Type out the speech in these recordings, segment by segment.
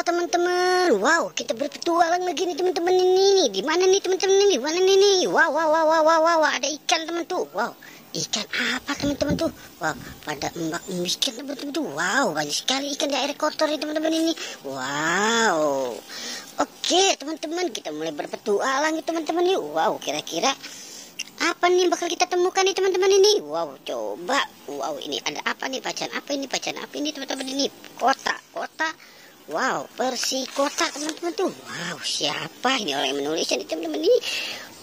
teman-teman, wow, kita berpetualang lagi nih teman-teman ini. Di mana nih teman-teman ini? Mana nih? Wow, ada ikan teman tuh. Wow, ikan apa teman-teman tuh? Wow, pada mbak ikan teman-teman tuh. Wow, banyak sekali ikan di air kotor nih teman-teman ini. Wow, oke teman-teman, kita mulai berpetualang nih teman-teman yuk. Wow, kira-kira apa nih bakal kita temukan nih teman-teman ini? Wow, coba. Wow, ini ada apa nih? Bacaan apa ini? Bacaan apa ini teman-teman ini? Kota. Wow, persikota teman-teman tuh. Wow, siapa ini orang yang menulisnya nih teman-teman ini?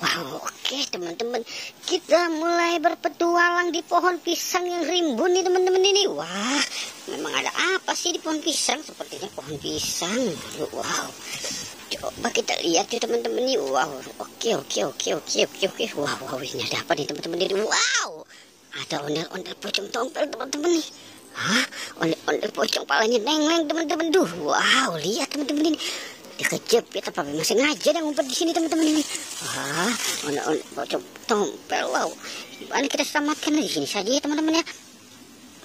Wow, oke teman-teman, kita mulai berpetualang di pohon pisang yang rimbun nih teman-teman ini. Wah, memang ada apa sih di pohon pisang? Sepertinya pohon pisang. Wow, coba kita lihat ya teman-teman nih. Wow, oke. Wow, ini ada apa nih teman-teman ini? Wow, ada ondel-ondel pocong tompel teman-teman nih. Hah, ondel-ondel pocong palanya neng-neng teman-teman tuh. Wow, lihat teman-teman ini. Dikejep ya, tapi masih ngaja dan ngumpet di sini teman-teman ini. Wah, ondel-ondel pocong tompel. Wow, gimana kita selamatkan di sini saja ya teman-teman ya.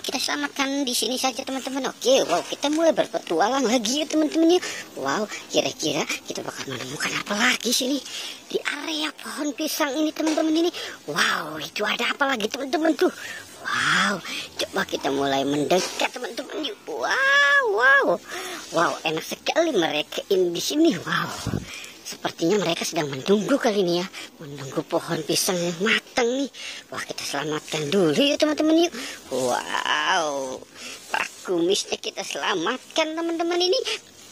Kita selamatkan di sini saja teman-teman. Oke, wow, kita mulai berpetualang lagi ya teman-teman ya. Wow, kira-kira kita bakal menemukan apa lagi sini di area pohon pisang ini teman-teman ini. Wow, itu ada apa lagi teman-teman tuh? Wow, coba kita mulai mendekat teman-teman yuk. Wow, enak sekali mereka ini di sini. Wow, sepertinya mereka sedang menunggu kali ini ya, menunggu pohon pisang yang matang nih. Wah, kita selamatkan dulu ya teman-teman yuk. Wow, Pak Kumisnya kita selamatkan teman-teman ini.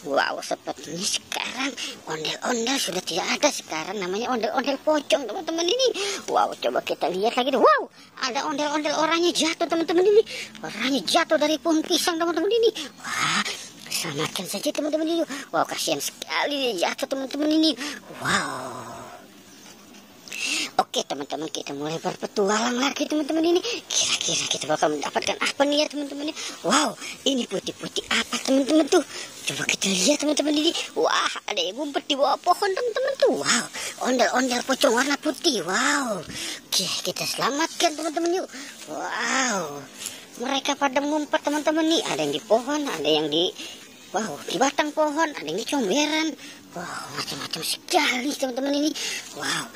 Wow, sepertinya sekarang ondel-ondel sudah tidak ada. Sekarang namanya ondel-ondel pocong teman-teman ini. Wow, coba kita lihat lagi. Wow, ada ondel-ondel orangnya jatuh teman-teman ini. Orangnya jatuh dari pohon pisang teman-teman ini. Wah, selamatkan saja teman-teman ini. Wow, kasihan sekali dia jatuh teman-teman ini. Wow. Oke teman-teman, kita mulai berpetualang lagi teman-teman ini. Kira-kira kita bakal mendapatkan apa nih ya teman-teman ini? Wow, ini putih-putih apa teman-teman tuh? Coba kita lihat teman-teman ini. Wah, ada yang ngumpet di bawah pohon teman-teman tuh. Wow, ondel-ondel pocong warna putih. Wow, oke, kita selamatkan teman-teman yuk. Wow, mereka pada ngumpet teman-teman nih. Ada yang di pohon, ada yang di di batang pohon, ada yang di comberan. Wow, macam-macam sekali teman-teman ini. Wow.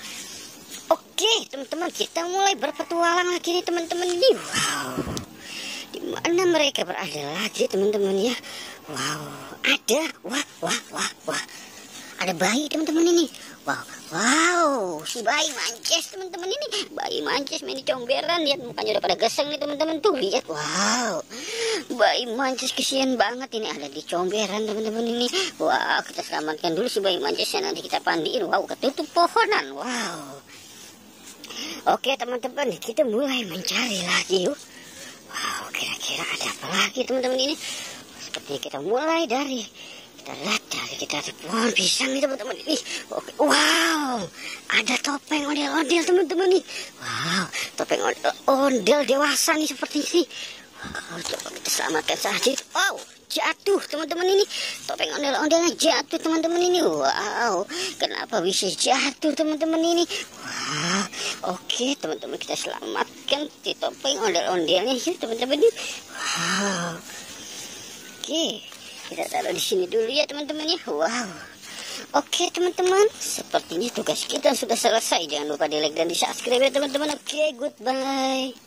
Oke teman-teman, kita mulai berpetualang lagi nih teman-teman ini. Wow, di mana mereka berada lagi teman-teman ya? Wow, ada. Wah, ada bayi teman-teman ini. Wow, si bayi mancis teman-teman ini. Bayi mancis main di comberan, lihat mukanya udah pada geseng nih teman-teman tuh. Lihat, wow, bayi mancis kesian banget ini ada di comberan teman-teman ini. Wow, kita selamatkan dulu si bayi mancisnya, nanti kita pandiin. Wow, ketutup pohonan. Wow. Oke teman-teman, kita mulai mencari lagi yuk. Wow, kira-kira ada apa lagi teman-teman ini? Sepertinya kita mulai dari kita ada pohon pisang nih teman-teman ini. Oke, wow, ada topeng ondel-ondel teman-teman nih. Wow, topeng ondel dewasa nih seperti ini. Wow, coba kita selamatkan saja. Wow, jatuh teman-teman ini. Topeng ondel-ondelnya jatuh teman-teman ini. Wow, kenapa bisa jatuh teman-teman ini? Wah, oke teman-teman, kita selamatkan si topeng ondel-ondelnya yuk teman-teman ini. Wow, oke, kita taruh di sini dulu ya teman-teman ya. Wow, oke teman-teman, sepertinya tugas kita sudah selesai. Jangan lupa di like dan di subscribe ya teman-teman. Oke, goodbye.